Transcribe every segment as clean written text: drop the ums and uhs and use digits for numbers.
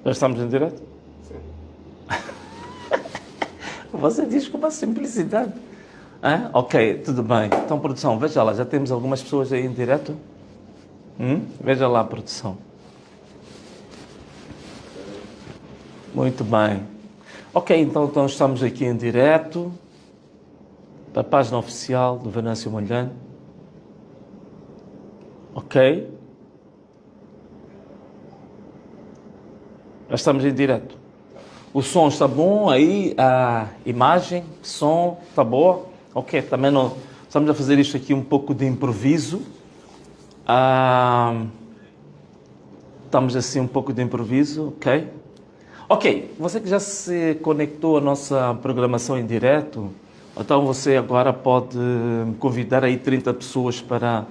Já estamos em direto? Sim. Você diz com uma simplicidade. Ok, tudo bem. Então, produção, veja lá, já temos algumas pessoas aí em direto? Veja lá, produção. Muito bem. Ok, então estamos aqui em direto da página oficial do Venâncio Mondlane. Ok. Já estamos em direto. O som está bom aí, a imagem, som está boa. Ok, também não estamos a fazer isto aqui um pouco de improviso. Estamos assim um pouco de improviso, ok? Ok, você que já se conectou à nossa programação em direto, então você agora pode convidar aí 30 pessoas para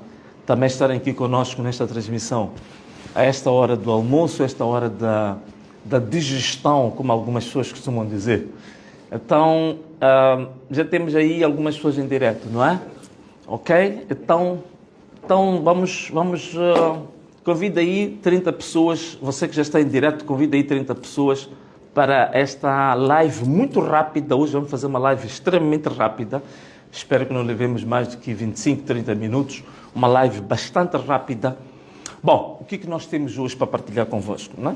também estarem aqui conosco nesta transmissão. A esta hora do almoço, a esta hora da digestão, como algumas pessoas costumam dizer. Então, já temos aí algumas pessoas em direto, não é? Ok? Então vamos convida aí 30 pessoas, você que já está em direto, convida aí 30 pessoas para esta live muito rápida. Hoje vamos fazer uma live extremamente rápida. Espero que não levemos mais do que 25, 30 minutos. Uma live bastante rápida. Bom, o que nós temos hoje para partilhar convosco, não é?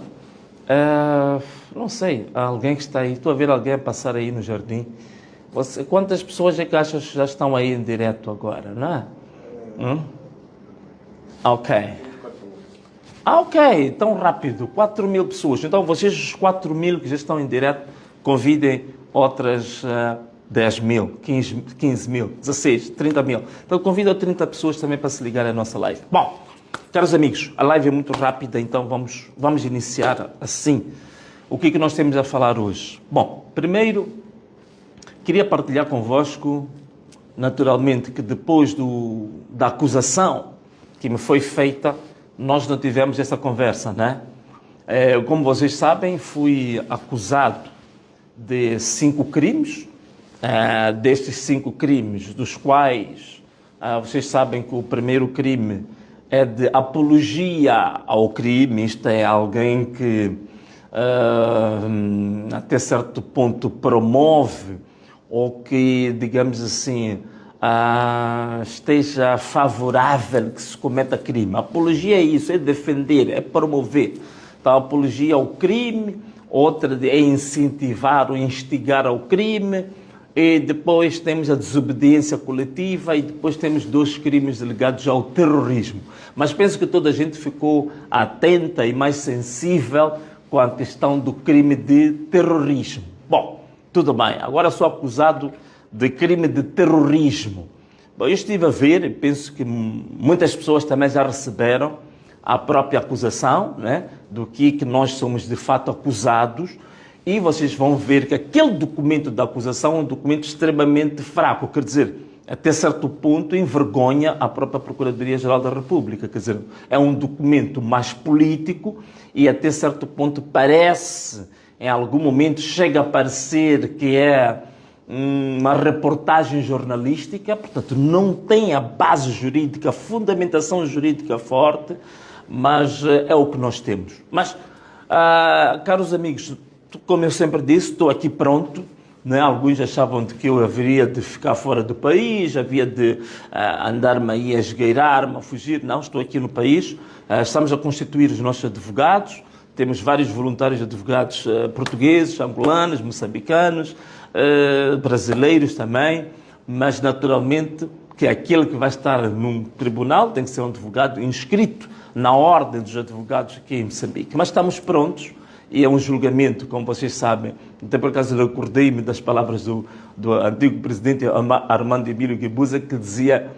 Não sei, há alguém que está aí, estou a ver alguém a passar aí no jardim. Quantas pessoas é que achas que já estão aí em direto agora, não é? Ok. Ok, tão rápido, 4.000 pessoas. Então vocês, os 4.000 que já estão em direto, convidem outras 10.000, 15.000, 16, 30.000. Então convidam 30 pessoas também para se ligar à nossa live. Bom, caros amigos, a live é muito rápida, então vamos iniciar assim. O que nós temos a falar hoje? Bom, primeiro, queria partilhar convosco, naturalmente, que depois da acusação que me foi feita, nós não tivemos essa conversa, né? Como vocês sabem, fui acusado de 5 crimes. Destes 5 crimes, dos quais vocês sabem que o primeiro crime é de apologia ao crime. Isto é alguém que até certo ponto promove ou que, digamos assim, esteja favorável que se cometa crime. Apologia é isso, é defender, é promover. Então, apologia ao crime, outra é incentivar ou instigar ao crime, e depois temos a desobediência coletiva e depois temos 2 crimes ligados ao terrorismo. Mas penso que toda a gente ficou atenta e mais sensível com a questão do crime de terrorismo. Bom, tudo bem, agora sou acusado de crime de terrorismo. Bom, eu estive a ver, e penso que muitas pessoas também já receberam a própria acusação, né, do que nós somos de fato acusados, e vocês vão ver que aquele documento da acusação é um documento extremamente fraco, quer dizer, até certo ponto envergonha a própria Procuradoria-Geral da República, quer dizer, é um documento mais político e até certo ponto parece, em algum momento chega a parecer que é uma reportagem jornalística, portanto não tem a base jurídica, a fundamentação jurídica forte, mas é o que nós temos. Mas, caros amigos, como eu sempre disse, estou aqui pronto, né? Alguns achavam que eu haveria de ficar fora do país, havia de andar-me aí a esgueirar-me, a fugir. Não, estou aqui no país, estamos a constituir os nossos advogados, temos vários voluntários advogados portugueses, angolanos, moçambicanos, brasileiros também, mas naturalmente que aquele que vai estar num tribunal tem que ser um advogado inscrito na ordem dos advogados aqui em Moçambique. Mas estamos prontos e é um julgamento, como vocês sabem. Até por acaso recordei-me das palavras do antigo presidente Armando Emílio Guebuza, que dizia,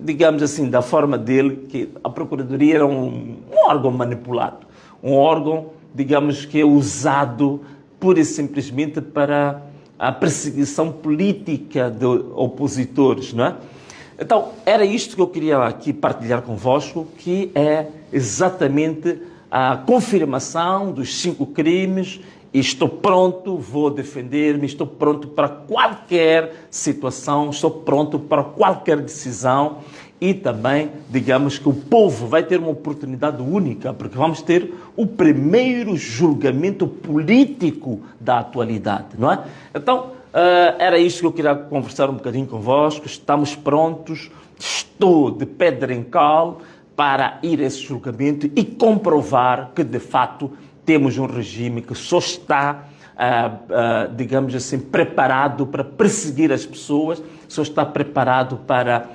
digamos assim, da forma dele, que a Procuradoria era um órgão manipulado, um órgão, digamos, que é usado pura e simplesmente para a perseguição política de opositores, não é? Então, era isto que eu queria aqui partilhar convosco, que é exatamente a confirmação dos 5 crimes, e estou pronto, vou defender-me, estou pronto para qualquer situação, estou pronto para qualquer decisão, e também, digamos que o povo vai ter uma oportunidade única, porque vamos ter o primeiro julgamento político da atualidade, não é? Então, era isto que eu queria conversar um bocadinho convosco. Estamos prontos, estou de pedra em cal para ir a esse julgamento e comprovar que, de fato, temos um regime que só está, digamos assim, preparado para perseguir as pessoas, só está preparado para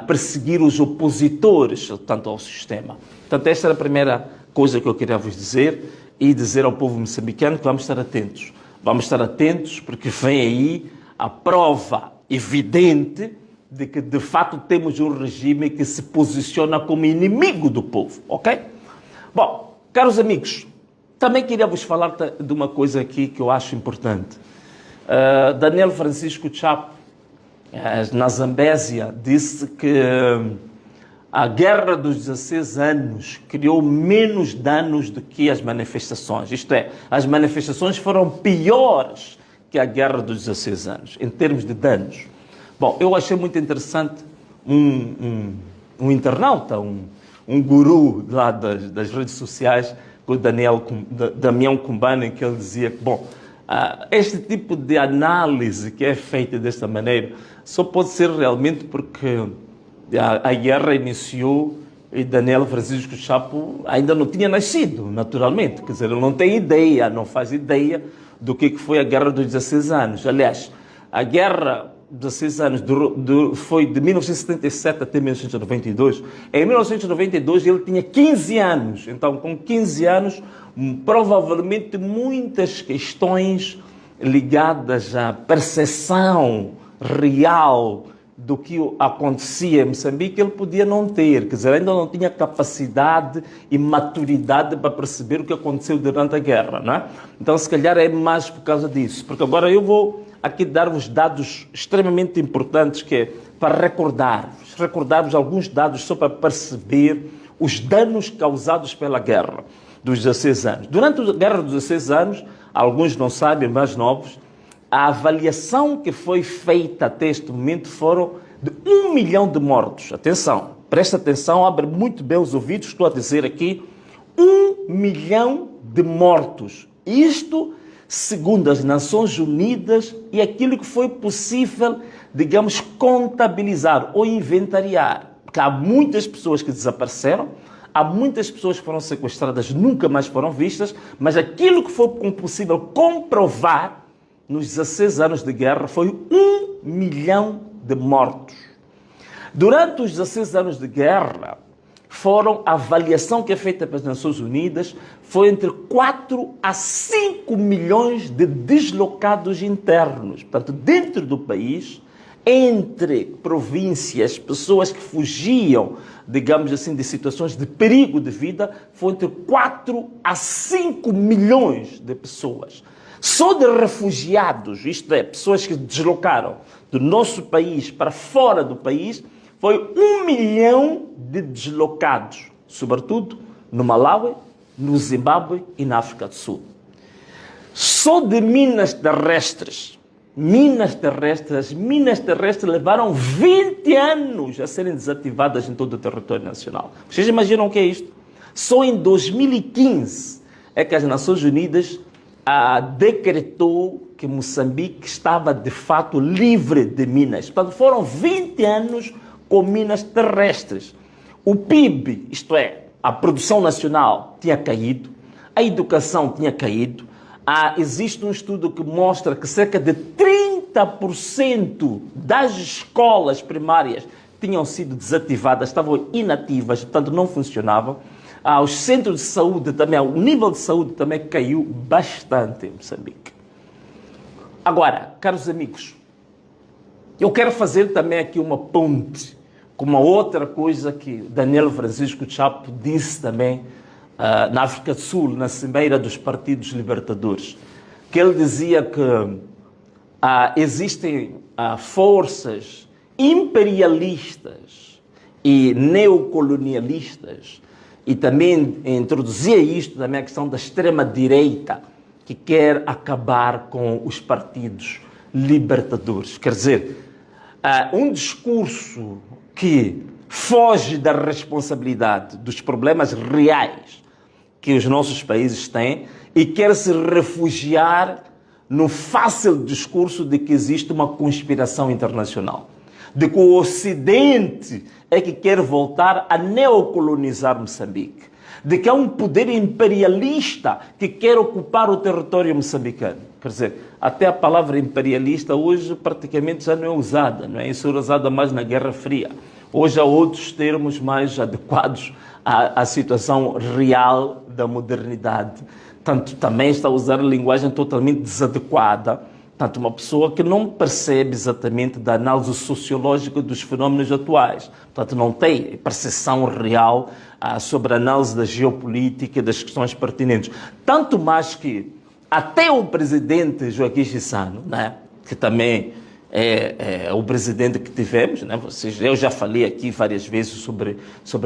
perseguir os opositores, tanto ao sistema. Portanto, esta era a primeira coisa que eu queria vos dizer e dizer ao povo moçambicano que vamos estar atentos. Vamos estar atentos porque vem aí a prova evidente de que, de fato, temos um regime que se posiciona como inimigo do povo, ok? Bom, caros amigos, também queria vos falar de uma coisa aqui que eu acho importante. Daniel Francisco Chapo, na Zambésia, disse que a Guerra dos 16 anos criou menos danos do que as manifestações. Isto é, as manifestações foram piores que a Guerra dos 16 anos, em termos de danos. Bom, eu achei muito interessante um internauta, um guru lá das redes sociais, o Damião Cumbana, que ele dizia que, bom, este tipo de análise que é feita desta maneira só pode ser realmente porque a guerra iniciou e Daniel Francisco Chapo ainda não tinha nascido, naturalmente. Quer dizer, ele não tem ideia, não faz ideia do que foi a Guerra dos 16 anos. Aliás, a Guerra dos 16 anos foi de 1977 até 1992. Em 1992 ele tinha 15 anos. Então, com 15 anos, provavelmente muitas questões ligadas à percepção real do que acontecia em Moçambique, ele podia não ter, quer dizer, ainda não tinha capacidade e maturidade para perceber o que aconteceu durante a guerra, não é? Então, se calhar é mais por causa disso, porque agora eu vou aqui dar-vos dados extremamente importantes, que é para recordar-vos alguns dados só para perceber os danos causados pela guerra dos 16 anos. Durante a guerra dos 16 anos, alguns não sabem, mais novos, a avaliação que foi feita até este momento foram de 1 milhão de mortos. Atenção, presta atenção, abre muito bem os ouvidos, estou a dizer aqui, 1 milhão de mortos. Isto, segundo as Nações Unidas, e aquilo que foi possível, digamos, contabilizar ou inventariar. Porque há muitas pessoas que desapareceram, há muitas pessoas que foram sequestradas, nunca mais foram vistas, mas aquilo que foi possível comprovar nos 16 anos de guerra foi 1 milhão de mortos. Durante os 16 anos de guerra, a avaliação que é feita pelas Nações Unidas foi entre 4 a 5 milhões de deslocados internos. Portanto, dentro do país, entre províncias, pessoas que fugiam, digamos assim, de situações de perigo de vida, foi entre 4 a 5 milhões de pessoas. Só de refugiados, isto é, pessoas que deslocaram do nosso país para fora do país, foi 1 milhão de deslocados, sobretudo no Malawi, no Zimbábue e na África do Sul. Só de minas terrestres as minas terrestres levaram 20 anos a serem desativadas em todo o território nacional. Vocês imaginam o que é isto? Só em 2015 é que as Nações Unidas decretou que Moçambique estava de fato livre de minas. Portanto, foram 20 anos com minas terrestres. O PIB, isto é, a produção nacional, tinha caído, a educação tinha caído. Existe um estudo que mostra que cerca de 30% das escolas primárias tinham sido desativadas, estavam inativas, portanto não funcionavam. Os centros de saúde também, o nível de saúde também caiu bastante em Moçambique. Agora, caros amigos, eu quero fazer também aqui uma ponte com uma outra coisa que Daniel Francisco Chapo disse também na África do Sul, na Cimeira dos Partidos Libertadores, que ele dizia que existem forças imperialistas e neocolonialistas, e também introduzia isto também a questão da extrema-direita, que quer acabar com os partidos libertadores. Quer dizer, um discurso que foge da responsabilidade dos problemas reais que os nossos países têm e quer se refugiar no fácil discurso de que existe uma conspiração internacional, de que o Ocidente é que quer voltar a neocolonizar Moçambique, de que há um poder imperialista que quer ocupar o território moçambicano. Quer dizer, até a palavra imperialista hoje praticamente já não é usada, não é? Isso era usada mais na Guerra Fria. Hoje há outros termos mais adequados à situação real da modernidade. Tanto também está a usar linguagem totalmente desadequada. Tanto uma pessoa que não percebe exatamente da análise sociológica dos fenómenos atuais. Portanto, não tem percepção real sobre a análise da geopolítica e das questões pertinentes. Tanto mais que até o presidente Joaquim Chissano, né, que também é o presidente que tivemos, né, eu já falei aqui várias vezes sobre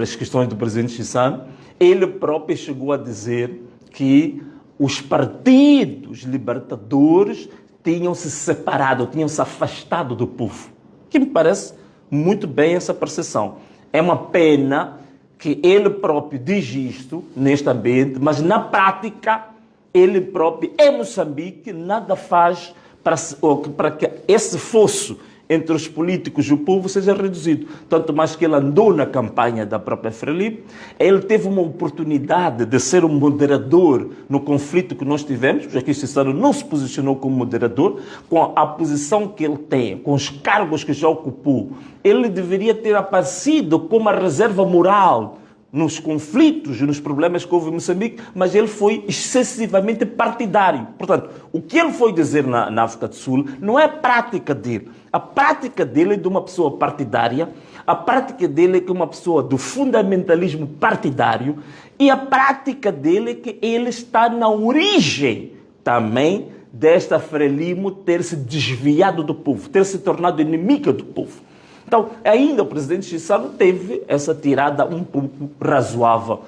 as questões do presidente Chissano, ele próprio chegou a dizer que os partidos libertadores tinham se separado, tinham se afastado do povo. Que me parece muito bem essa percepção. É uma pena que ele próprio diz isto neste ambiente, mas na prática ele próprio, em Moçambique, nada faz para que esse fosso entre os políticos e o povo seja reduzido. Tanto mais que ele andou na campanha da própria Frelimo, ele teve uma oportunidade de ser um moderador no conflito que nós tivemos. Joaquim Chissano não se posicionou como moderador, com a posição que ele tem, com os cargos que já ocupou. Ele deveria ter aparecido como a reserva moral nos conflitos e nos problemas que houve em Moçambique, mas ele foi excessivamente partidário. Portanto, o que ele foi dizer na África do Sul não é a prática dele. A prática dele é de uma pessoa partidária, a prática dele é que é uma pessoa do fundamentalismo partidário e a prática dele é que ele está na origem também desta Frelimo ter se desviado do povo, ter se tornado inimiga do povo. Então, ainda o presidente Chissano teve essa tirada um pouco razoável.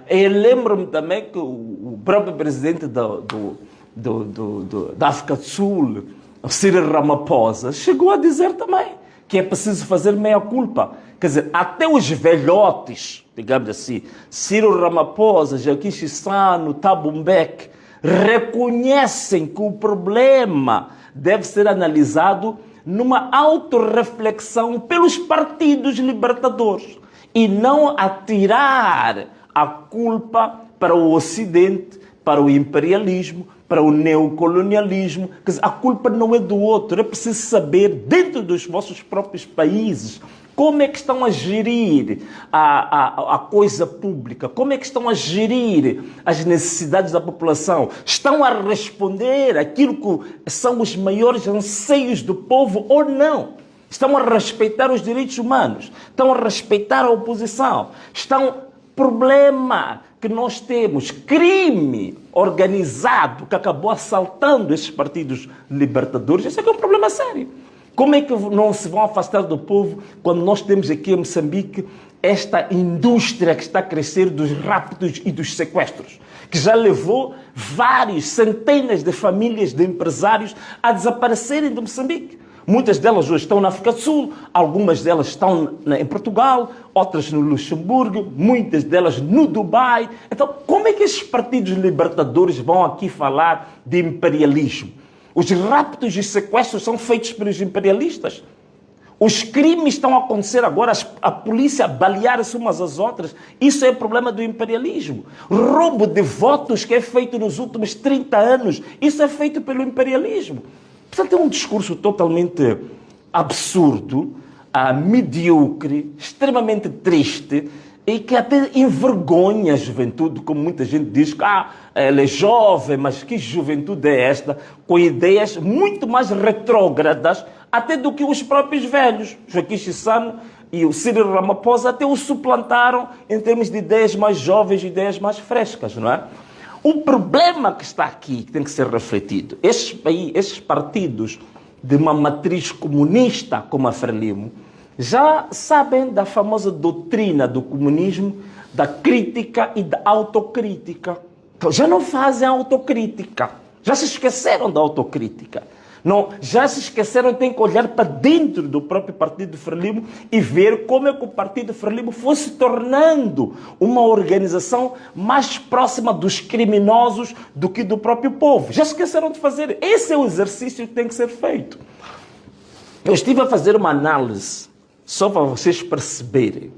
Eu lembro-me também que o próprio presidente da África do Sul, Cyril Ramaphosa, chegou a dizer também que é preciso fazer meia-culpa. Quer dizer, até os velhotes, digamos assim, Cyril Ramaphosa, Joaquim Chissano, Thabo Mbeki, reconhecem que o problema deve ser analisado numa autorreflexão pelos partidos libertadores e não atirar a culpa para o Ocidente, para o imperialismo, para o neocolonialismo. Quer dizer, a culpa não é do outro. É preciso saber, dentro dos vossos próprios países, como é que estão a gerir a coisa pública, como é que estão a gerir as necessidades da população. Estão a responder aquilo que são os maiores anseios do povo ou não? Estão a respeitar os direitos humanos? Estão a respeitar a oposição? Problema que nós temos, crime organizado que acabou assaltando esses partidos libertadores, esse é que é um problema sério. Como é que não se vão afastar do povo quando nós temos aqui em Moçambique esta indústria que está a crescer dos raptos e dos sequestros, que já levou centenas de famílias de empresários a desaparecerem de Moçambique? Muitas delas hoje estão na África do Sul, algumas delas estão em Portugal, outras no Luxemburgo, muitas delas no Dubai. Então, como é que esses partidos libertadores vão aqui falar de imperialismo? Os raptos e sequestros são feitos pelos imperialistas. Os crimes estão a acontecer agora, a polícia balear-se umas às outras. Isso é problema do imperialismo. Roubo de votos que é feito nos últimos 30 anos, isso é feito pelo imperialismo. Portanto, é um discurso totalmente absurdo, medíocre, extremamente triste e que até envergonha a juventude, como muita gente diz que ela é jovem, mas que juventude é esta, com ideias muito mais retrógradas até do que os próprios velhos. Joaquim Chissano e o Cyril Ramaphosa até o suplantaram em termos de ideias mais jovens, ideias mais frescas, não é? O problema que está aqui, que tem que ser refletido, esses partidos de uma matriz comunista como a Frelimo, já sabem da famosa doutrina do comunismo, da crítica e da autocrítica. Então já não fazem autocrítica, já se esqueceram da autocrítica. Não, já se esqueceram, tem que olhar para dentro do próprio Partido Frelimo e ver como é que o Partido Frelimo foi se tornando uma organização mais próxima dos criminosos do que do próprio povo. Já esqueceram de fazer. Esse é o exercício que tem que ser feito. Eu estive a fazer uma análise, só para vocês perceberem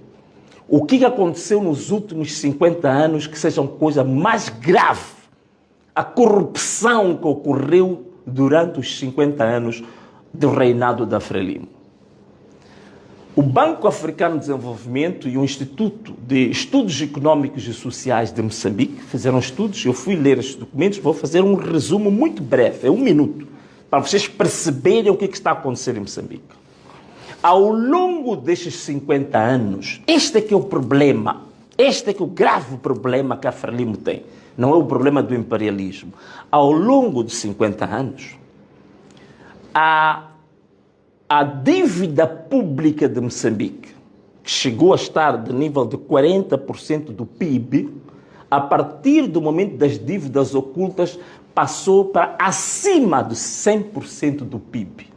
o que aconteceu nos últimos 50 anos que seja uma coisa mais grave. A corrupção que ocorreu durante os 50 anos do reinado da Frelimo. O Banco Africano de Desenvolvimento e o Instituto de Estudos Econômicos e Sociais de Moçambique fizeram estudos, eu fui ler estes documentos, vou fazer um resumo muito breve, é 1 minuto, para vocês perceberem o que está a acontecer em Moçambique. Ao longo destes 50 anos, este é que é o problema, este é que é o grave problema que a Frelimo tem. Não é o problema do imperialismo. Ao longo de 50 anos, a dívida pública de Moçambique, que chegou a estar de nível de 40% do PIB, a partir do momento das dívidas ocultas, passou para acima de 100% do PIB.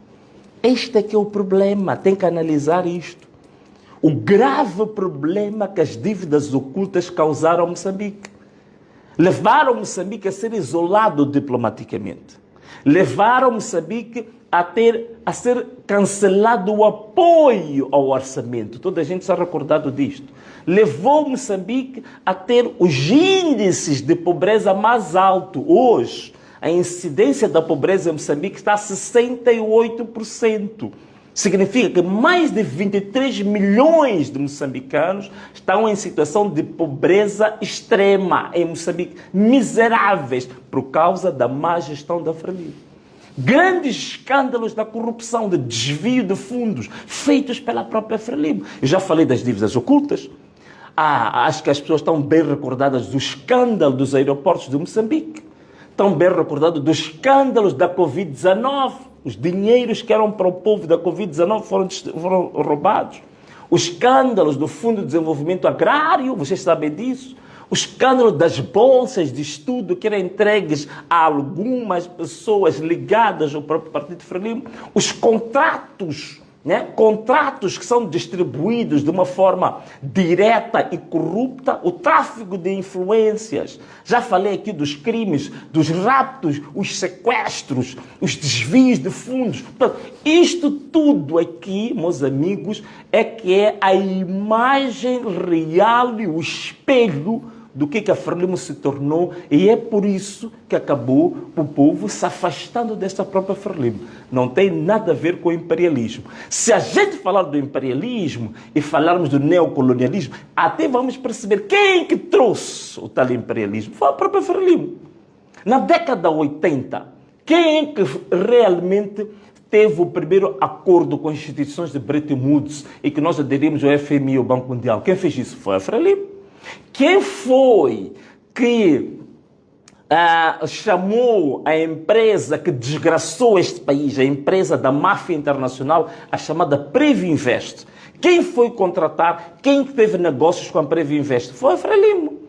Este é que é o problema, tem que analisar isto. O grave problema que as dívidas ocultas causaram a Moçambique. Levaram Moçambique a ser isolado diplomaticamente. Levaram Moçambique a ser cancelado o apoio ao orçamento. Toda a gente está recordado disto. Levou Moçambique a ter os índices de pobreza mais altos. Hoje, a incidência da pobreza em Moçambique está a 68%. Significa que mais de 23 milhões de moçambicanos estão em situação de pobreza extrema em Moçambique, miseráveis, por causa da má gestão da Frelimo. Grandes escândalos da corrupção, de desvio de fundos, feitos pela própria Frelimo. Eu já falei das dívidas ocultas. Acho que as pessoas estão bem recordadas do escândalo dos aeroportos de Moçambique. Estão bem recordados dos escândalos da Covid-19. Os dinheiros que eram para o povo da Covid-19 foram roubados. Os escândalos do Fundo de Desenvolvimento Agrário, vocês sabem disso. O escândalo das bolsas de estudo que eram entregues a algumas pessoas ligadas ao próprio Partido Frelimo. Os contratos, contratos que são distribuídos de uma forma direta e corrupta, o tráfico de influências. Já falei aqui dos crimes, dos raptos, os sequestros, os desvios de fundos. Portanto, isto tudo aqui, meus amigos, é que é a imagem real e o espelho do que a Frelimo se tornou, e é por isso que acabou o povo se afastando dessa própria Frelimo. Não tem nada a ver com o imperialismo. Se a gente falar do imperialismo e falarmos do neocolonialismo, até vamos perceber quem que trouxe o tal imperialismo. Foi a própria Frelimo. Na década 80, quem que realmente teve o primeiro acordo com as instituições de Bretton Woods e que nós aderimos ao FMI e ao Banco Mundial? Quem fez isso? Foi a Frelimo. Quem foi que chamou a empresa que desgraçou este país, a empresa da máfia internacional, a chamada Previnvest? Quem foi contratar, quem teve negócios com a Previnvest? Foi a Frelimo.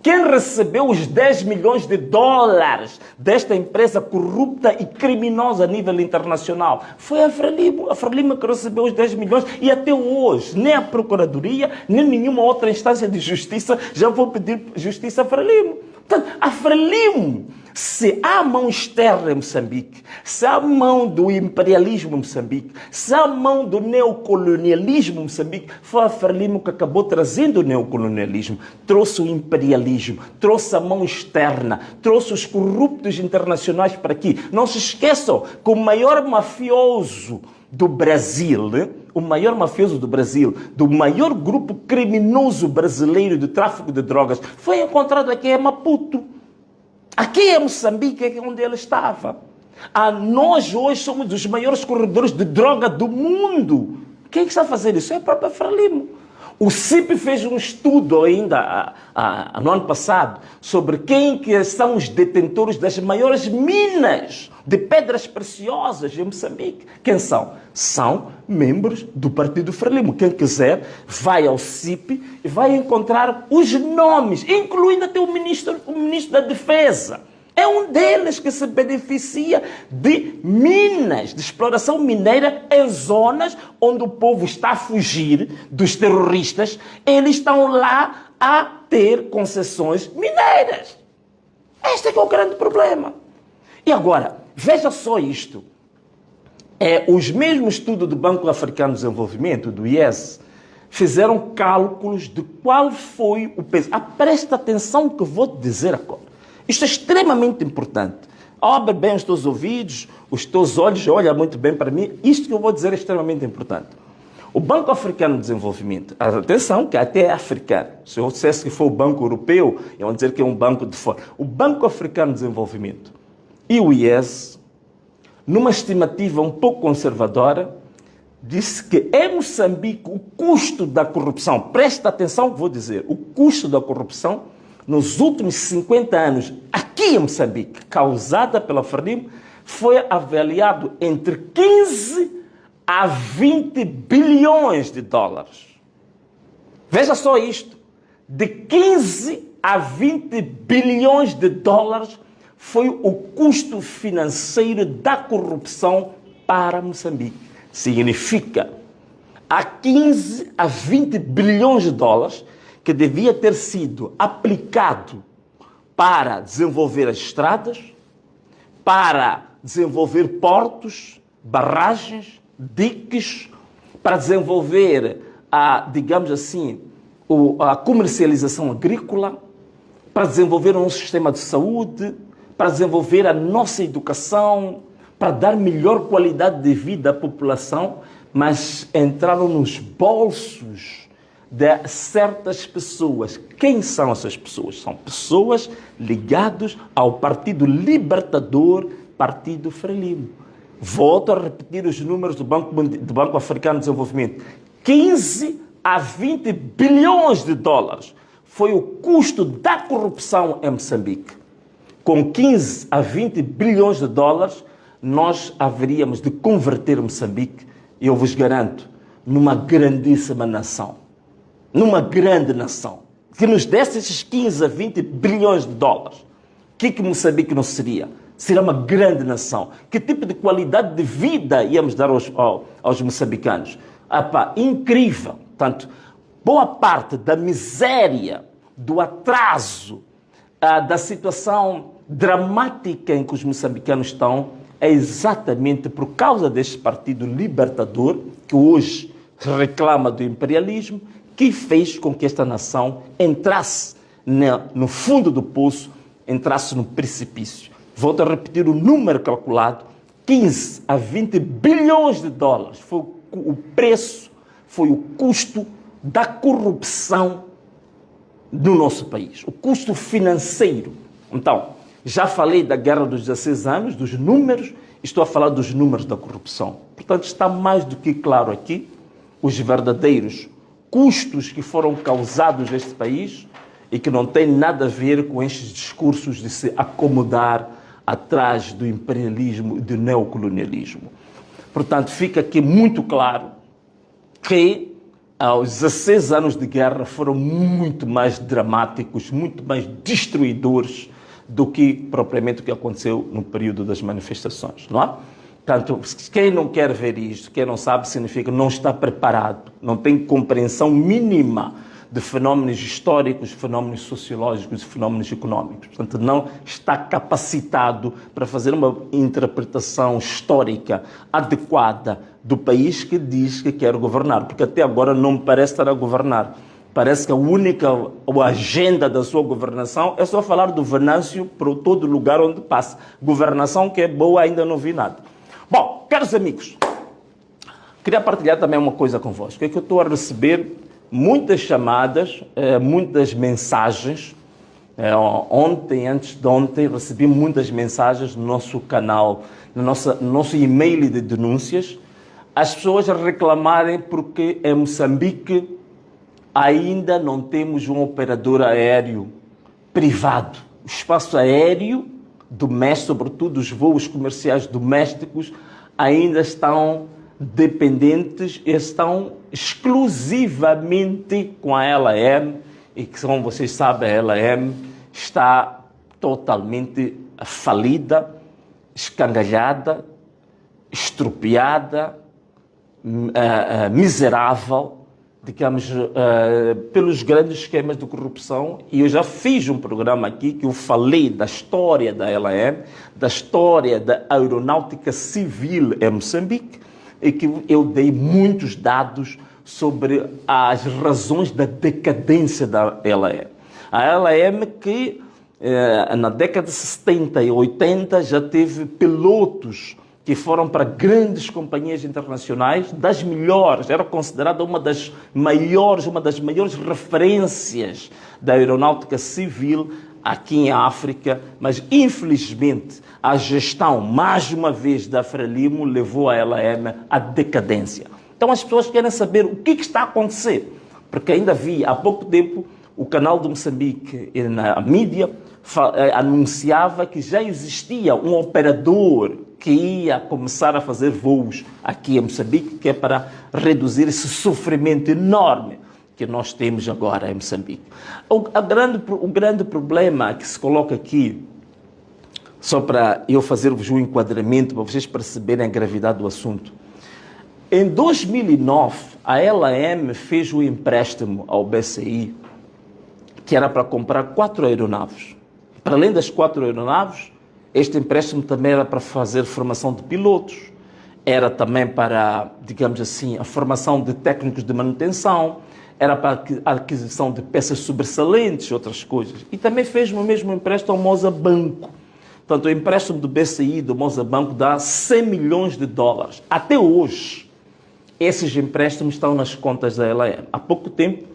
Quem recebeu os 10 milhões de dólares desta empresa corrupta e criminosa a nível internacional? Foi a Frelimo. A Frelimo que recebeu os 10 milhões e até hoje nem a Procuradoria, nem nenhuma outra instância de justiça já vão pedir justiça a Frelimo. Portanto, a Frelimo, se há mão externa em Moçambique, se há mão do imperialismo em Moçambique, se há mão do neocolonialismo em Moçambique, foi a Frelimo que acabou trazendo o neocolonialismo, trouxe o imperialismo, trouxe a mão externa, trouxe os corruptos internacionais para aqui. Não se esqueçam que o maior mafioso do Brasil, o maior mafioso do Brasil, do maior grupo criminoso brasileiro de tráfico de drogas, foi encontrado aqui em Maputo. Aqui em Moçambique é onde ele estava. Nós hoje somos os maiores corredores de droga do mundo. Quem está a fazer isso? É a própria Frelimo. O CIP fez um estudo ainda no ano passado sobre quem que são os detentores das maiores minas de pedras preciosas em Moçambique. Quem são? São membros do Partido Frelimo. Quem quiser vai ao CIP e vai encontrar os nomes, incluindo até o ministro da Defesa. É um deles que se beneficia de minas, de exploração mineira em zonas onde o povo está a fugir dos terroristas. Eles estão lá a ter concessões mineiras. Este é que é o grande problema. E agora, veja só isto. Os mesmos estudos do Banco Africano de Desenvolvimento, do IES, fizeram cálculos de qual foi o peso. Presta atenção que eu vou te dizer agora. Isto é extremamente importante. Abre bem os teus ouvidos, os teus olhos, olha muito bem para mim. Isto que eu vou dizer é extremamente importante. O Banco Africano de Desenvolvimento, atenção que até é africano. Se eu dissesse que foi o Banco Europeu, iam dizer que é um banco de fora. O Banco Africano de Desenvolvimento e o IES, numa estimativa um pouco conservadora, disse que em Moçambique o custo da corrupção, presta atenção que vou dizer, o custo da corrupção nos últimos 50 anos, aqui em Moçambique, causada pela Frelimo, foi avaliado entre 15 a 20 bilhões de dólares. Veja só isto. De 15 a 20 bilhões de dólares foi o custo financeiro da corrupção para Moçambique. Significa, há 15 a 20 bilhões de dólares que devia ter sido aplicado para desenvolver as estradas, para desenvolver portos, barragens, diques, para desenvolver, digamos assim, a comercialização agrícola, para desenvolver um sistema de saúde, para desenvolver a nossa educação, para dar melhor qualidade de vida à população, mas entraram nos bolsos de certas pessoas. Quem são essas pessoas? São pessoas ligadas ao Partido Libertador, Partido Frelimo. Volto a repetir os números do Banco Africano de Desenvolvimento. 15 a 20 bilhões de dólares foi o custo da corrupção em Moçambique. Com 15 a 20 bilhões de dólares, nós haveríamos de converter Moçambique, e eu vos garanto, numa grandíssima nação. Numa grande nação, que nos desse esses 15 a 20 bilhões de dólares, o que Moçambique não seria? Seria uma grande nação. Que tipo de qualidade de vida íamos dar aos moçambicanos? Incrível. Portanto, boa parte da miséria, do atraso, da situação dramática em que os moçambicanos estão, é exatamente por causa deste Partido Libertador, que hoje reclama do imperialismo, que fez com que esta nação entrasse no fundo do poço, entrasse no precipício. Volto a repetir o número calculado, 15 a 20 bilhões de dólares foi o preço, foi o custo da corrupção no nosso país, o custo financeiro. Então, já falei da Guerra dos 16 anos, dos números, estou a falar dos números da corrupção. Portanto, está mais do que claro aqui os verdadeiros custos que foram causados neste país e que não têm nada a ver com estes discursos de se acomodar atrás do imperialismo e do neocolonialismo. Portanto, fica aqui muito claro que os 16 anos de guerra foram muito mais dramáticos, muito mais destruidores do que propriamente o que aconteceu no período das manifestações, não é? Portanto, quem não quer ver isto, quem não sabe, significa não está preparado, não tem compreensão mínima de fenómenos históricos, fenómenos sociológicos e fenómenos económicos. Portanto, não está capacitado para fazer uma interpretação histórica adequada do país que diz que quer governar, porque até agora não parece estar a governar. Parece que a única agenda da sua governação é só falar do Venâncio para todo lugar onde passa. Governação que é boa, ainda não vi nada. Bom, caros amigos, queria partilhar também uma coisa convosco. É que eu estou a receber muitas chamadas, muitas mensagens. Ontem, antes de ontem, recebi muitas mensagens no nosso canal, no nosso e-mail de denúncias. As pessoas reclamarem porque em Moçambique ainda não temos um operador aéreo privado. O espaço aéreo doméstico, sobretudo os voos comerciais domésticos, ainda estão dependentes, estão exclusivamente com a LAM, e que, como vocês sabem, a LAM está totalmente falida, escangalhada, estropiada, miserável, digamos, pelos grandes esquemas de corrupção. E eu já fiz um programa aqui que eu falei da história da LAM, da história da aeronáutica civil em Moçambique, e que eu dei muitos dados sobre as razões da decadência da LAM. A LAM que na década de 70 e 80 já teve pilotos que foram para grandes companhias internacionais, das melhores, era considerada uma das maiores referências da aeronáutica civil aqui em África, mas infelizmente a gestão, mais uma vez, da Frelimo levou a LAM à decadência. Então as pessoas querem saber o que está a acontecer, porque ainda vi há pouco tempo o canal de Moçambique na mídia anunciava que já existia um operador que ia começar a fazer voos aqui em Moçambique, que é para reduzir esse sofrimento enorme que nós temos agora em Moçambique. O grande problema que se coloca aqui, só para eu fazer-vos um enquadramento, para vocês perceberem a gravidade do assunto. Em 2009, a LAM fez um empréstimo ao BCI, que era para comprar 4 aeronaves. Para além das 4 aeronaves, este empréstimo também era para fazer formação de pilotos, era também para, digamos assim, a formação de técnicos de manutenção, era para a aquisição de peças sobressalentes e outras coisas. E também fez o mesmo empréstimo ao Moçambique. Portanto, o empréstimo do BCI do Moçambique dá 100 milhões de dólares. Até hoje, esses empréstimos estão nas contas da LAM. Há pouco tempo,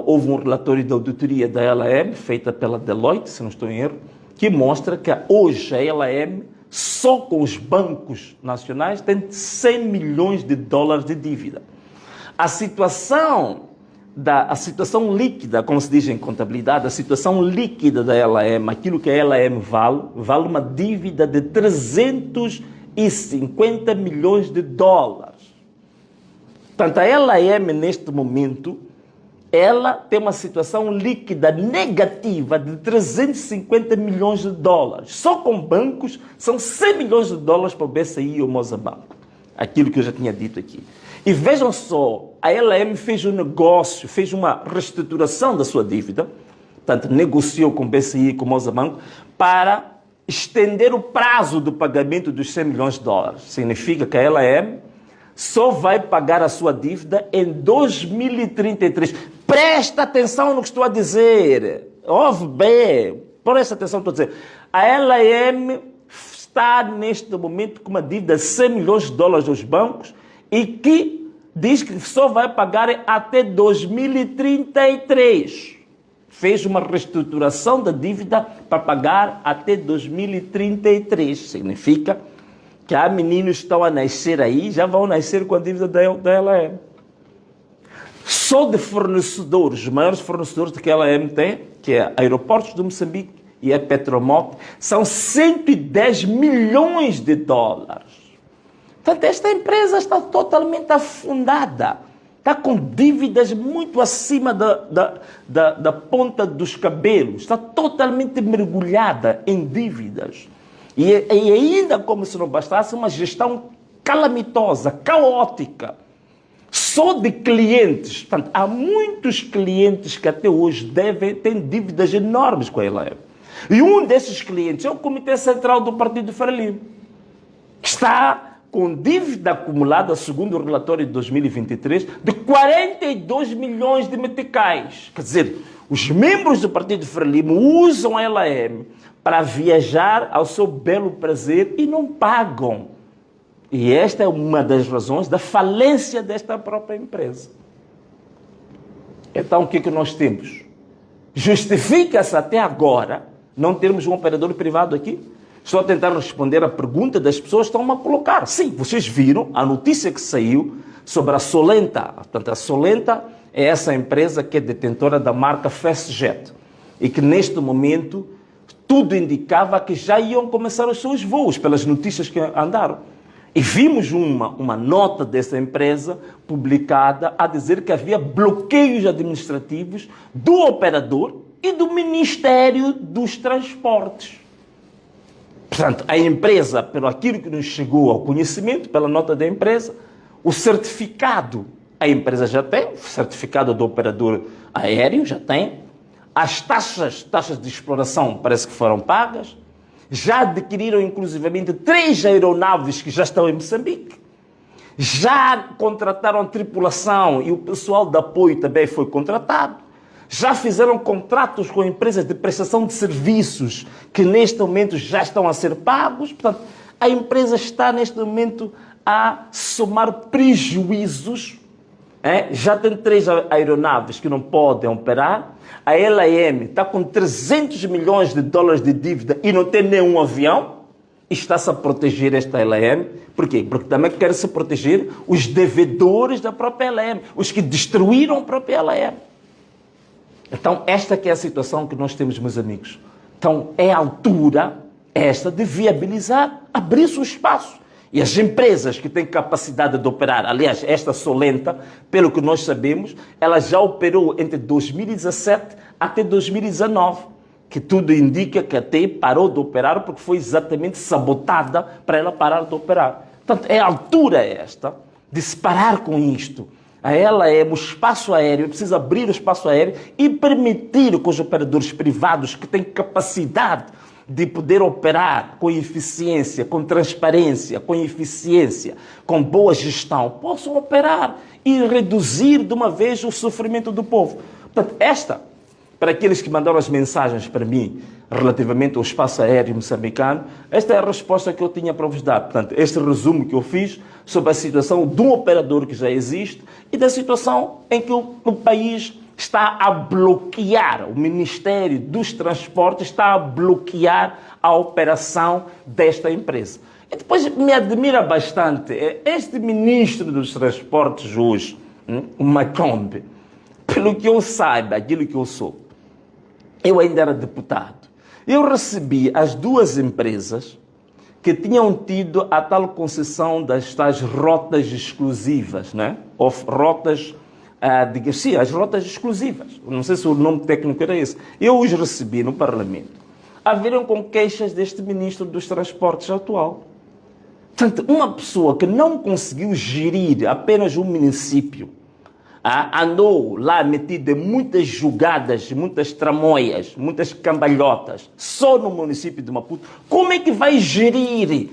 houve um relatório de auditoria da LAM, feita pela Deloitte, se não estou em erro, que mostra que hoje a LAM, só com os bancos nacionais, tem 100 milhões de dólares de dívida. A situação líquida, como se diz em contabilidade, a situação líquida da LAM, aquilo que a LAM vale uma dívida de 350 milhões de dólares. Portanto, a LAM, neste momento, ela tem uma situação líquida negativa de 350 milhões de dólares. Só com bancos são 100 milhões de dólares para o BCI e o Moçambique. Aquilo que eu já tinha dito aqui. E vejam só, a LAM fez um negócio, fez uma reestruturação da sua dívida, portanto, negociou com o BCI e com o Moçambique para estender o prazo do pagamento dos 100 milhões de dólares. Significa que a LAM só vai pagar a sua dívida em 2033. Presta atenção no que estou a dizer. Ouve bem. Presta atenção no que estou a dizer. A LAM está neste momento com uma dívida de 100 milhões de dólares aos bancos e que diz que só vai pagar até 2033. Fez uma reestruturação da dívida para pagar até 2033. Significa que há meninos que estão a nascer aí, já vão nascer com a dívida da LAM. Só de fornecedores, os maiores fornecedores que a LAM tem, que é Aeroportos de Moçambique e a Petromoc, são 110 milhões de dólares. Portanto, esta empresa está totalmente afundada. Está com dívidas muito acima da ponta dos cabelos. Está totalmente mergulhada em dívidas. E ainda como se não bastasse, uma gestão calamitosa, caótica, só de clientes. Portanto, há muitos clientes que até hoje têm dívidas enormes com a LAM. E um desses clientes é o Comitê Central do Partido Frelimo. Está com dívida acumulada, segundo o relatório de 2023, de 42 milhões de meticais. Quer dizer, os membros do Partido Frelimo usam a LAM para viajar ao seu belo prazer e não pagam. E esta é uma das razões da falência desta própria empresa. Então, o que nós temos? Justifica-se até agora não termos um operador privado aqui? Estou a tentar responder a pergunta das pessoas que estão a colocar. Sim, vocês viram a notícia que saiu sobre a Solenta. Portanto, a Solenta é essa empresa que é detentora da marca Fastjet e que neste momento tudo indicava que já iam começar os seus voos, pelas notícias que andaram. E vimos uma nota dessa empresa publicada a dizer que havia bloqueios administrativos do operador e do Ministério dos Transportes. Portanto, a empresa, pelo aquilo que nos chegou ao conhecimento, pela nota da empresa, o certificado a empresa já tem, o certificado do operador aéreo já tem, as taxas de exploração parece que foram pagas, já adquiriram inclusivamente 3 aeronaves que já estão em Moçambique, já contrataram tripulação e o pessoal de apoio também foi contratado, já fizeram contratos com empresas de prestação de serviços que neste momento já estão a ser pagos. Portanto, a empresa está neste momento a somar prejuízos. Já tem 3 aeronaves que não podem operar. A LAM está com 300 milhões de dólares de dívida e não tem nenhum avião. E está-se a proteger esta LAM. Por quê? Porque também quer se proteger os devedores da própria LAM, os que destruíram a própria LAM. Então, esta que é a situação que nós temos, meus amigos. Então, é a altura esta de viabilizar, abrir-se o espaço. E as empresas que têm capacidade de operar, aliás, esta Solenta, pelo que nós sabemos, ela já operou entre 2017 até 2019, que tudo indica que até parou de operar porque foi exatamente sabotada para ela parar de operar. Portanto, é a altura esta de se parar com isto. A ela é o espaço aéreo, precisa abrir o espaço aéreo e permitir que os operadores privados que têm capacidade de poder operar com eficiência, com transparência, com eficiência, com boa gestão, possam operar e reduzir de uma vez o sofrimento do povo. Portanto, para aqueles que mandaram as mensagens para mim relativamente ao espaço aéreo moçambicano, esta é a resposta que eu tinha para vos dar. Portanto, este resumo que eu fiz sobre a situação de um operador que já existe e da situação em que o país está a bloquear, o Ministério dos Transportes está a bloquear a operação desta empresa. E depois me admira bastante este Ministro dos Transportes hoje, o Macombe, pelo que eu saiba, aquilo que eu sou, eu ainda era deputado. Eu recebi as 2 empresas que tinham tido a tal concessão das tais rotas exclusivas, né? Ou rotas, sim, as rotas exclusivas. Não sei se o nome técnico era esse. Eu os recebi no Parlamento. Haveram com queixas deste Ministro dos Transportes atual. Portanto, uma pessoa que não conseguiu gerir apenas um município, andou lá metido em muitas jogadas, muitas tramóias, muitas cambalhotas, só no município de Maputo. Como é que vai gerir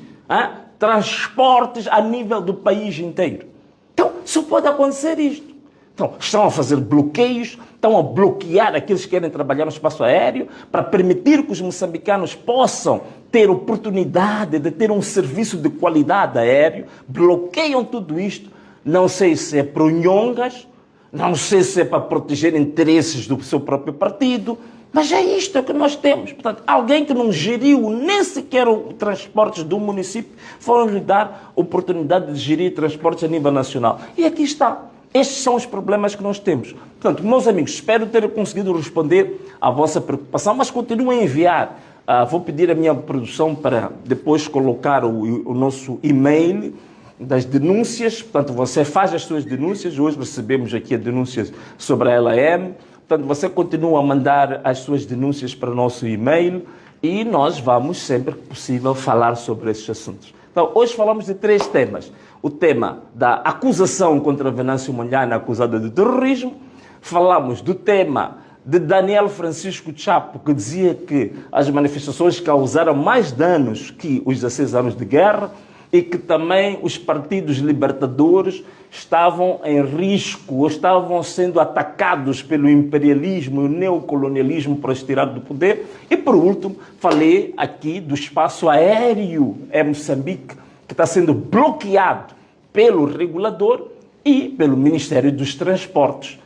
transportes a nível do país inteiro? Então, só pode acontecer isto. Então, estão a fazer bloqueios, estão a bloquear aqueles que querem trabalhar no espaço aéreo para permitir que os moçambicanos possam ter oportunidade de ter um serviço de qualidade aéreo. Bloqueiam tudo isto. Não sei se é para nhongas, não sei se é para proteger interesses do seu próprio partido, mas é isto que nós temos. Portanto, alguém que não geriu nem sequer os transportes do município, foram lhe dar oportunidade de gerir transportes a nível nacional. E aqui está. Estes são os problemas que nós temos. Portanto, meus amigos, espero ter conseguido responder à vossa preocupação, mas continuem a enviar. Vou pedir à minha produção para depois colocar o nosso e-mail das denúncias. Portanto, você faz as suas denúncias. Hoje recebemos aqui denúncias sobre a LAM. Portanto, você continua a mandar as suas denúncias para o nosso e-mail e nós vamos, sempre que possível, falar sobre esses assuntos. Então, hoje falamos de 3 temas. O tema da acusação contra Venâncio Mondlane, acusada de terrorismo. Falamos do tema de Daniel Francisco Chapo, que dizia que as manifestações causaram mais danos que os 16 anos de guerra e que também os partidos libertadores estavam em risco ou estavam sendo atacados pelo imperialismo e o neocolonialismo para se tirar do poder. E, por último, falei aqui do espaço aéreo em Moçambique, que está sendo bloqueado pelo regulador e pelo Ministério dos Transportes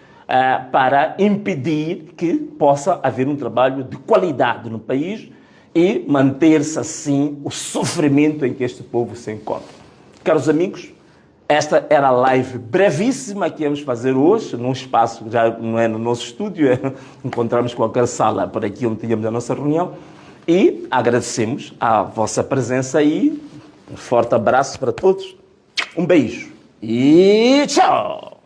para impedir que possa haver um trabalho de qualidade no país e manter-se assim o sofrimento em que este povo se encontra. Caros amigos, esta era a live brevíssima que íamos fazer hoje, num espaço, já não é no nosso estúdio, encontramos qualquer sala por aqui onde tínhamos a nossa reunião, e agradecemos a vossa presença aí. Um forte abraço para todos, um beijo e tchau!